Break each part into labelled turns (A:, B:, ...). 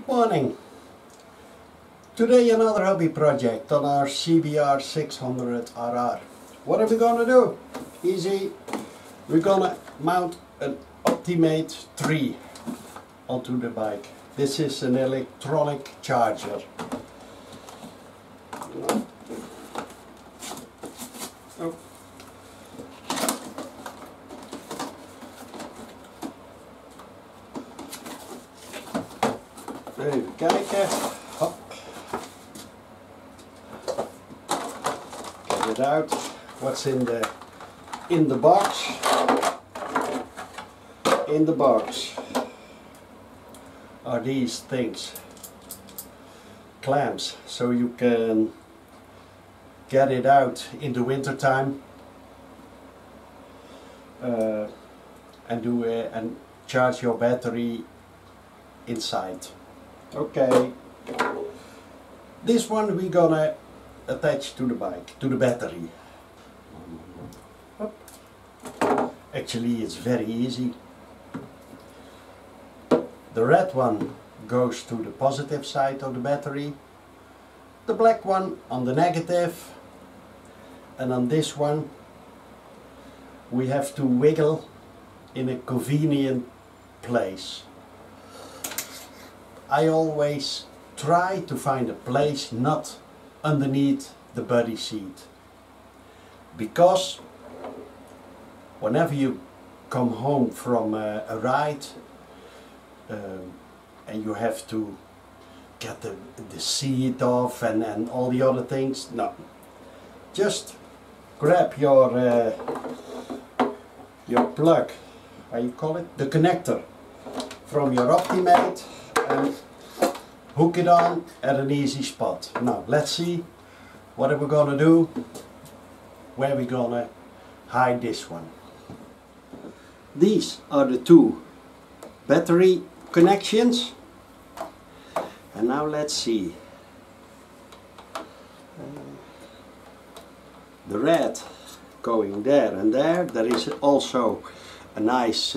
A: Good morning. Today another hobby project on our CBR600RR. What are we gonna do? Easy. We're gonna mount an Optimate 3 onto the bike. This is an electronic charger. Oh. Even kijken. Hop. Get it out. What's in the box? In the box are these things. Clamps, so you can get it out in the winter time and charge your battery inside. Okay, this one we're gonna attach to the bike, to the battery. Actually, it's very easy. The red one goes to the positive side of the battery, the black one on the negative, and on this one we have to wiggle in a convenient place. I always try to find a place not underneath the body seat, because whenever you come home from a ride and you have to get the seat off and all the other things, no, just grab your plug, how you call it, the connector from your Optimate, and hook it on at an easy spot. Now let's see what are we gonna do, where we're gonna hide this one. These are the two battery connections, and now let's see. The red going there and there. There is also a nice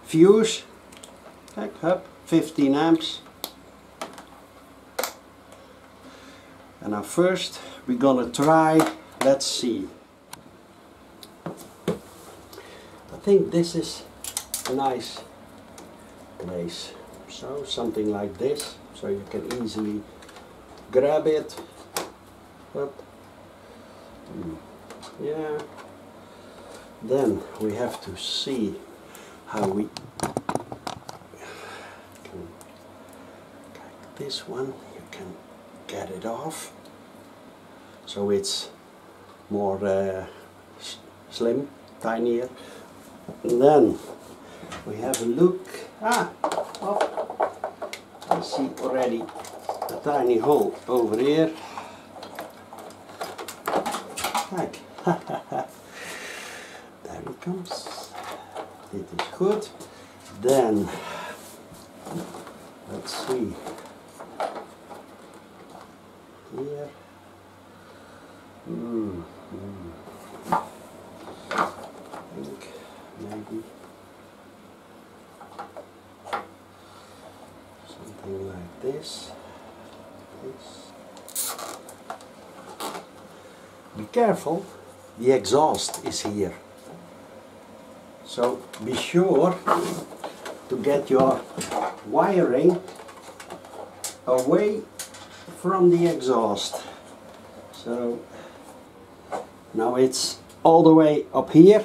A: fuse, up 15 amps. And now first we're gonna try, let's see. I think this is a nice place, so something like this, so you can easily grab it up. Yeah, then we have to see how we can, like this one, you can get it off, so it's more slim, tinier. And then we have a look. I see already a tiny hole over here. Kijk. There it comes. It is good. Then let's see. Here. I think maybe something like this. Be careful, the exhaust is here, so be sure to get your wiring away from the exhaust. So now it's all the way up here,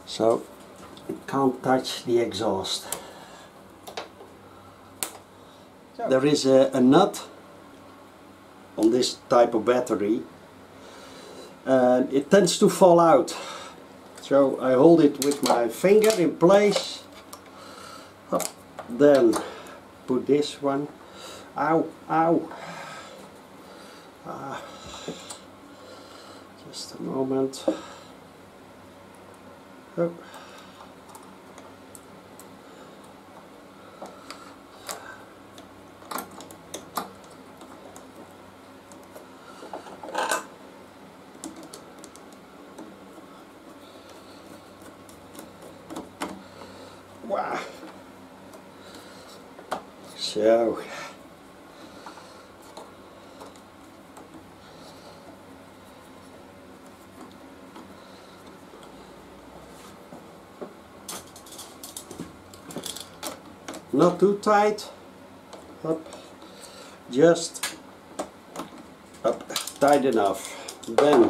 A: so it can't touch the exhaust. There is a nut on this type of battery, and it tends to fall out, so I hold it with my finger in place. Then put this one, ow, just a moment. Wow. So not too tight, up, just up, tight enough. Then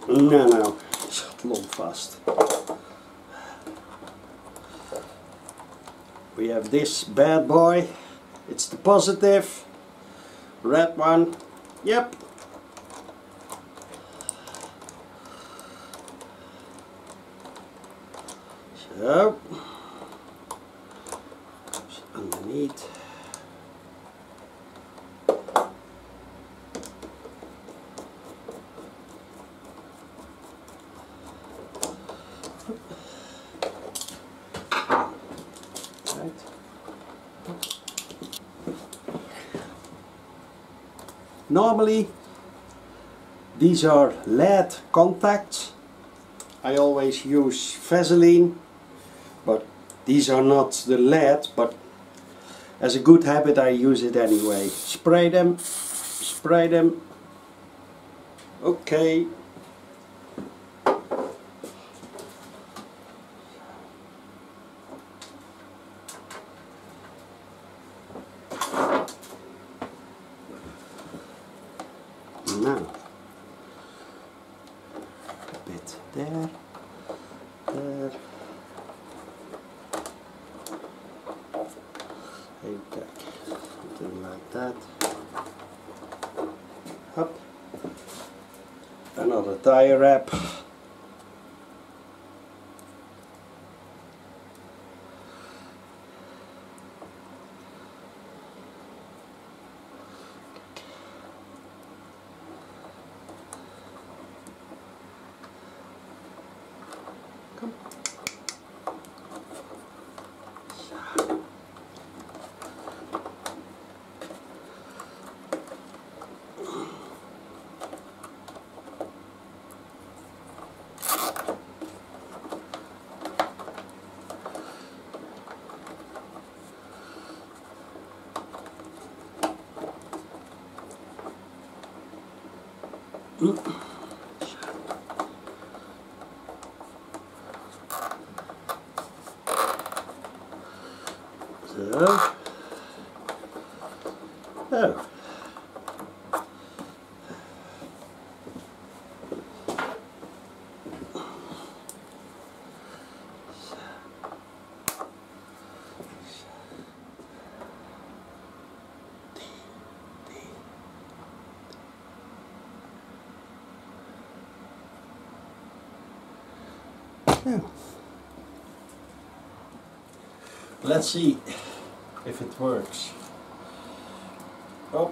A: no, zat long vast. We have this bad boy. It's the positive red one. Yep. So underneath. Right. Normally these are lead contacts. I always use Vaseline, but these are not the lead, but as a good habit I use it anyway. Spray them, spray them. Okay. Now, a bit there, there. Okay, something like that. Up. Another tire wrap. Come. So, oh. Yeah. Let's see if it works. Oh.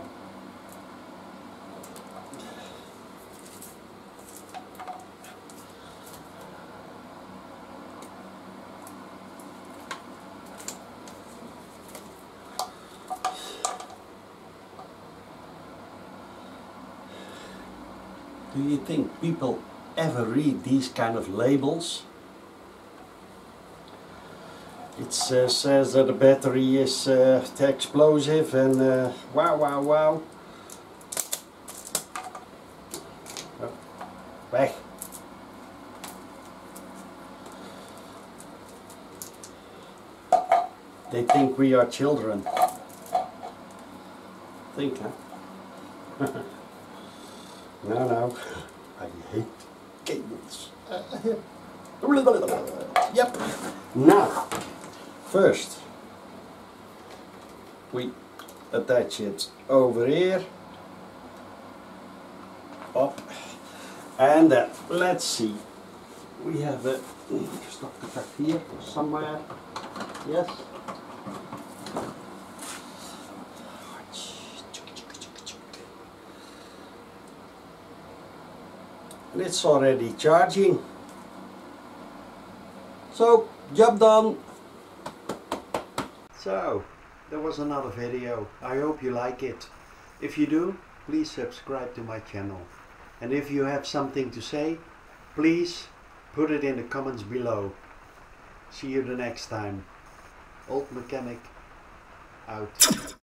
A: Do you think people ever read these kind of labels? It says that the battery is explosive and wow, wow, wow. Oh, weg. They think we are children. Think, huh? No, I hate cables. Yep. Now, first we attach it over here, up, and let's see. We have a stop the back here somewhere. Yes. And it's already charging. So, job done. So, that was another video. I hope you like it. If you do, please subscribe to my channel. And if you have something to say, please put it in the comments below. See you the next time. Old Mechanic out.